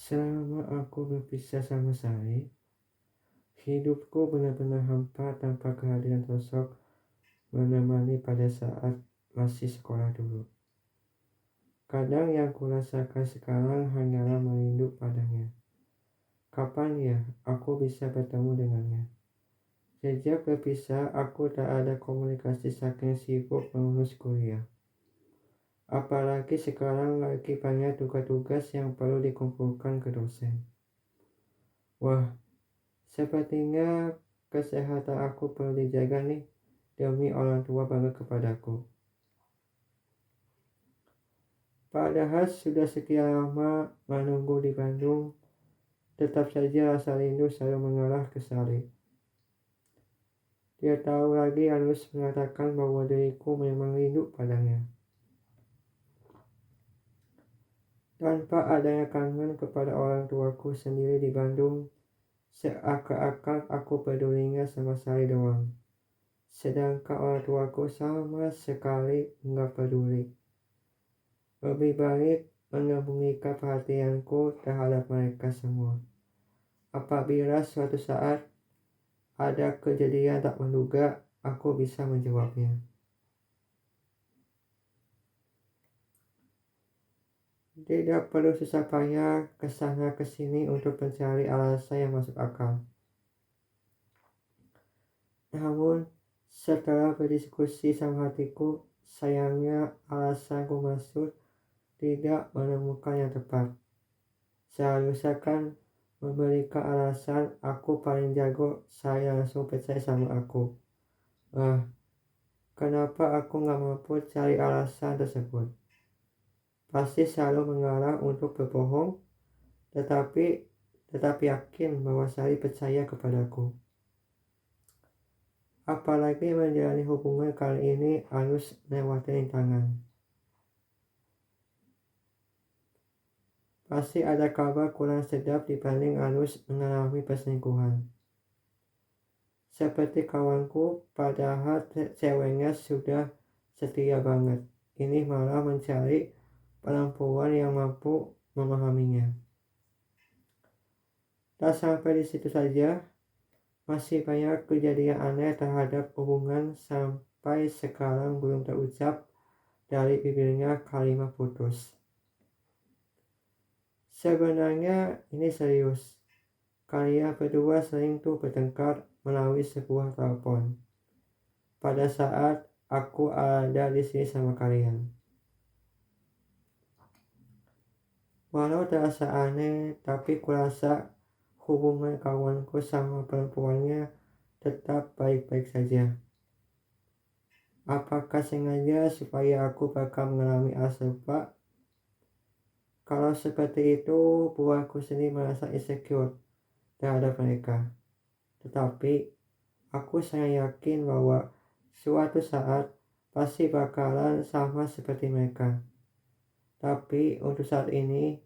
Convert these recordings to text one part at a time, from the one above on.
Selama aku berpisah sama Sari, hidupku benar-benar hampa tanpa kehadiran sosok menemani pada saat masih sekolah dulu. Kadang yang kurasakan sekarang hanyalah merindu padanya. Kapan ya aku bisa bertemu dengannya? Sejak berpisah, aku tak ada komunikasi saking sibuk mengurus kuliah. Apalagi sekarang lagi banyak tugas-tugas yang perlu dikumpulkan ke dosen. Wah, sepertinya kesehatan aku perlu dijaga nih demi orang tua bangga kepadaku. Padahal sudah sekian lama menunggu di Bandung, tetap saja rasa rindu selalu mengarah ke Sari. Dia tahu lagi harus mengatakan bahwa diriku memang rindu padanya. Tanpa adanya kangen kepada orang tuaku sendiri di Bandung, seakan-akan aku pedulinya sama Sari doang. Sedangkan orang tuaku sama sekali nggak peduli. Lebih baik menyembunyikan perhatianku terhadap mereka semua. Apabila suatu saat ada kejadian tak menduga, aku bisa menjawabnya. Tidak perlu susah payah kesana kesini untuk mencari alasan yang masuk akal. Namun, setelah berdiskusi sama hatiku, sayangnya alasanku masuk tidak menemukan yang tepat. Seharusnya kan memberikan alasan aku paling jago, saya langsung percaya sama aku. Kenapa aku gak mampu cari alasan tersebut? Pasti selalu mengarah untuk berbohong, tetapi tetap yakin bahwa Sari percaya kepadaku. Apalagi menjalani hubungan kali ini harus melewati rintangan. Pasti ada kabar kurang sedap dibanding harus mengalami perselingkuhan. Seperti kawanku, padahal ceweknya sudah setia banget. Ini malah mencari perempuan yang mampu memahaminya. Tak sampai di situ saja, masih banyak kejadian aneh terhadap hubungan sampai sekarang belum terucap dari bibirnya kalimat putus. Sebenarnya ini serius. Kalian berdua sering tuh bertengkar melalui sebuah telepon. Pada saat aku ada di sini sama kalian. Walau terasa aneh, tapi kurasa hubungan kawanku sama perempuannya tetap baik-baik saja. Apakah sengaja supaya aku bakal mengalami hal serupa? Kalau seperti itu, buatku sendiri merasa insecure terhadap mereka. Tetapi, aku sangat yakin bahwa suatu saat pasti bakalan sama seperti mereka. Tapi untuk saat ini,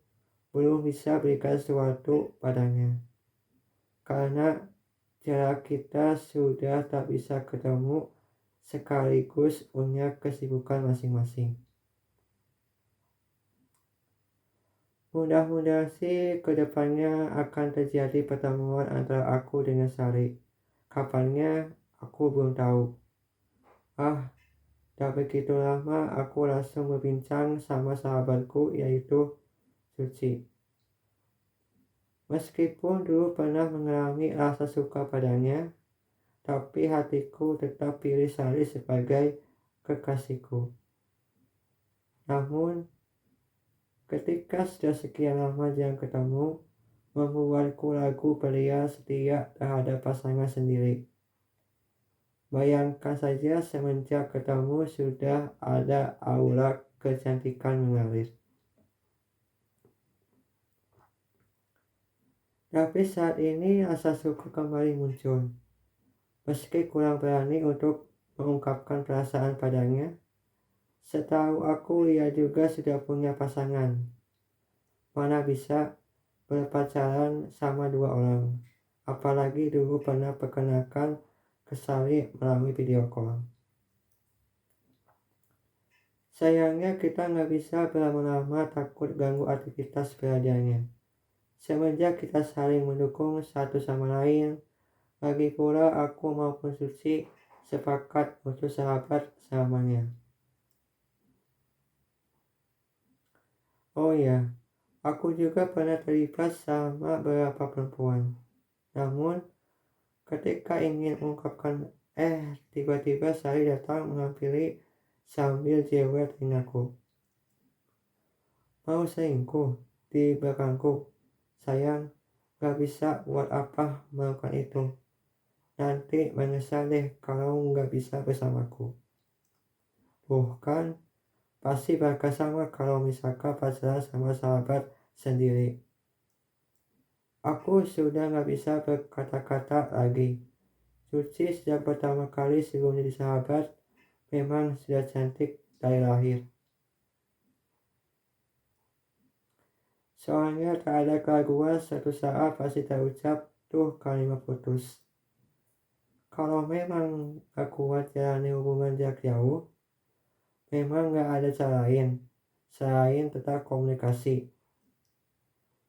belum bisa berikan sesuatu padanya. Karena jarak kita sudah tak bisa ketemu, sekaligus punya kesibukan masing-masing. Mudah-mudahan sih kedepannya akan terjadi pertemuan antara aku dengan Sari. Kapannya aku belum tahu. Tak begitu lama aku langsung berbincang sama sahabatku yaitu Suci. Meskipun dulu pernah mengalami rasa suka padanya, tapi hatiku tetap pilih Sari sebagai kekasihku. Namun, ketika sudah sekian lama jarang ketemu, membuatku ragu belia setia terhadap pasangan sendiri. Bayangkan saja semenjak ketemu sudah ada aura kecantikan mengalir. Tapi saat ini rasa suka kembali muncul. Meski kurang berani untuk mengungkapkan perasaan padanya, setahu aku ia juga sudah punya pasangan. Mana bisa berpacaran sama dua orang. Apalagi dulu pernah perkenalkan ke Sari melalui video call. Sayangnya kita nggak bisa berlama-lama takut ganggu aktivitas belajarnya. Semenjak kita saling mendukung satu sama lain, lagi pula aku maupun Suci sepakat untuk sahabat selamanya. Oh ya, aku juga pernah terlibat sama beberapa perempuan. Namun, ketika ingin mengungkapkan tiba-tiba Sari datang menghampiri sambil jewer telingaku. Mau selingkuh di belakangku? Sayang, gak bisa buat apa melakukan itu. Nanti menyesal deh kalau gak bisa bersamaku. Bukan, pasti bakal sama kalau misalkan pacaran sama sahabat sendiri. Aku sudah gak bisa berkata-kata lagi. Suci sejak pertama kali sebelum jadi sahabat memang sudah cantik dari lahir. Soalnya tak ada keraguan suatu saat pasti terucap tuh kalimat putus. Kalau memang gak kuat jalani hubungan jarak jauh, memang gak ada cara lain selain tetap komunikasi.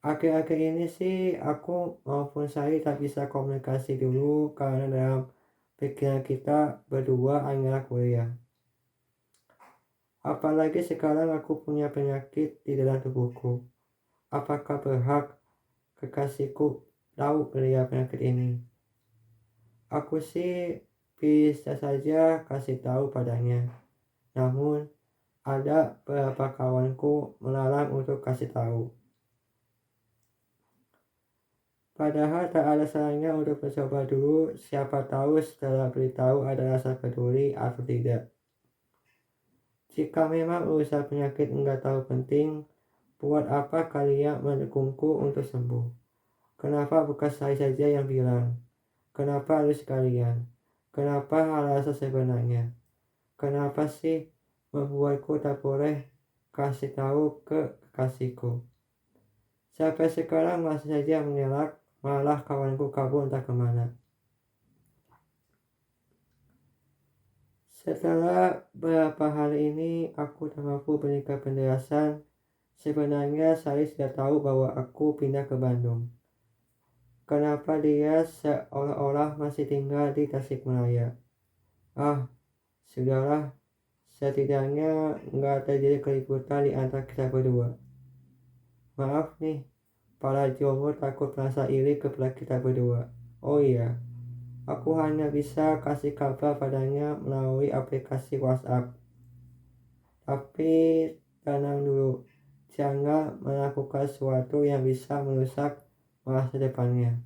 Akhir-akhir ini sih aku maupun Sari tak bisa komunikasi dulu karena dalam pikiran kita berdua hanyalah kuliah. Apalagi sekarang aku punya penyakit di dalam tubuhku. Apakah berhak kekasihku tahu dari penyakit ini? Aku sih bisa saja kasih tahu padanya. Namun ada beberapa kawanku melarang untuk kasih tahu. Padahal tak ada salahnya untuk mencoba dulu, siapa tahu setelah beritahu ada rasa peduli atau tidak. Jika memang urusan penyakit enggak tahu penting, buat apa kalian mendukungku untuk sembuh? Kenapa bukan saya saja yang bilang? Kenapa harus kalian? Kenapa alasan sebenarnya? Kenapa sih membuatku tak boleh kasih tahu ke kekasihku? Sampai sekarang masih saja mengelak, malah kawanku kabur entah kemana. Setelah beberapa hari ini aku tak mampu berikan penjelasan. Sebenarnya saya sudah tahu bahwa aku pindah ke Bandung. Kenapa dia seolah-olah masih tinggal di Tasikmalaya? Sudahlah, setidaknya nggak terjadi keributan di antara kita berdua. Maaf nih, para jomblo takut merasa iri kepada kita berdua. Oh iya, aku hanya bisa kasih kabar padanya melalui aplikasi WhatsApp. Tapi tenang dulu, jangan melakukan sesuatu yang bisa merusak masa depannya.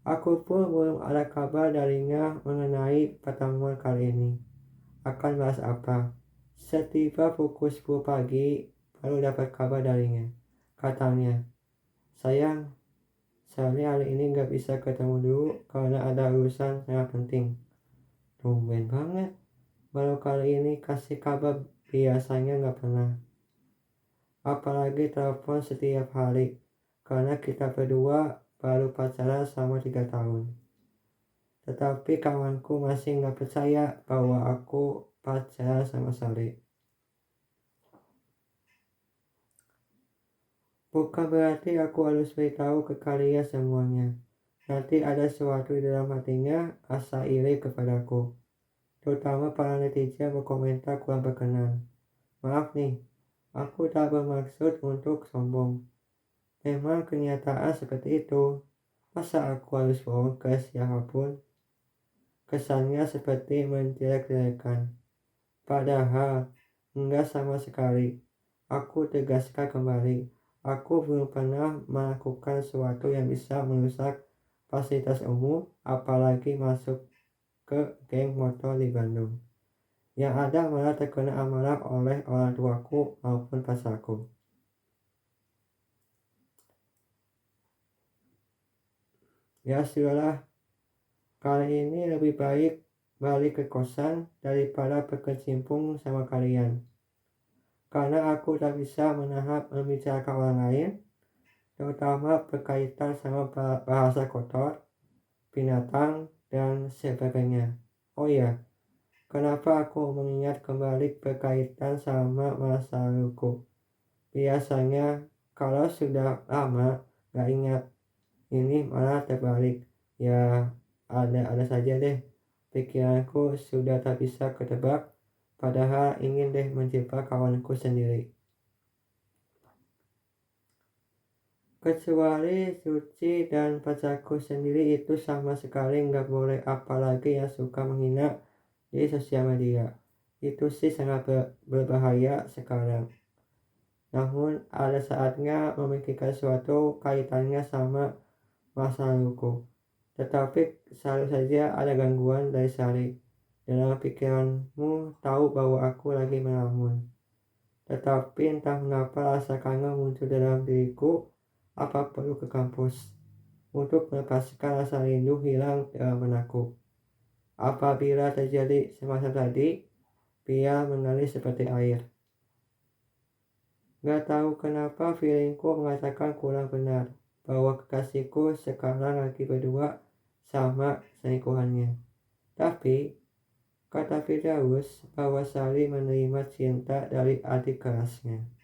Aku pun belum ada kabar darinya mengenai pertemuan kali ini. Akan bahas apa? Setiba pukul 10 pagi baru dapat kabar darinya. Katanya, sayang, saya hari ini gak bisa ketemu dulu karena ada urusan sangat penting. Tumben banget, baru kali ini kasih kabar, biasanya gak pernah. Apalagi telepon setiap hari, karena kita berdua baru pacaran selama 3 tahun. Tetapi kawanku masih gak percaya bahwa aku pacaran sama Sari. Bukan berarti aku harus beritahu ke kalian semuanya. Nanti ada sesuatu di dalam hatinya asa iri kepadaku. Terutama para netizen berkomentar kurang berkenan. Maaf nih, aku tak bermaksud untuk sombong. Memang kenyataan seperti itu. Masa aku harus bohong ke siapapun? Kesannya seperti menjelek-jelekan. Padahal enggak sama sekali. Aku tegaskan kembali. Aku belum pernah melakukan sesuatu yang bisa merusak fasilitas umum, apalagi masuk ke geng motor di Bandung. Yang ada malah terkena amarah oleh orang tuaku maupun pacarku. Ya sudahlah, kali ini lebih baik balik ke kosan daripada berkecimpung sama kalian. Karena aku tak bisa menahan membicarakan orang lain, terutama berkaitan sama bahasa kotor, binatang, dan sebagainya. Oh iya, kenapa aku mengingat kembali berkaitan sama masa laluku? Biasanya kalau sudah lama gak ingat, ini malah terbalik. Ya ada saja deh, pikiranku sudah tak bisa ketebak, padahal ingin deh menjebak kawanku sendiri. Kecuali Suci dan pacarku sendiri itu sama sekali nggak boleh, apalagi yang suka menghina di sosial media. Itu sih sangat berbahaya sekarang. Namun ada saatnya memikirkan suatu kaitannya sama masa laluku. Tetapi selalu saja ada gangguan dari Sari. Dalam pikiranmu tahu bahwa aku lagi melamun. Tetapi entah mengapa rasa kangen muncul dalam diriku. Apa perlu ke kampus untuk melepaskan rasa rindu hilang dalam benakku. Apabila terjadi semacam tadi, biar mengalir seperti air. Gak tahu kenapa feelingku mengatakan kurang benar, bahwa kekasihku sekarang lagi berdua sama selingkuhannya. Tapi kata Firdaus bahwa Sari menerima cinta dari adik kelasnya.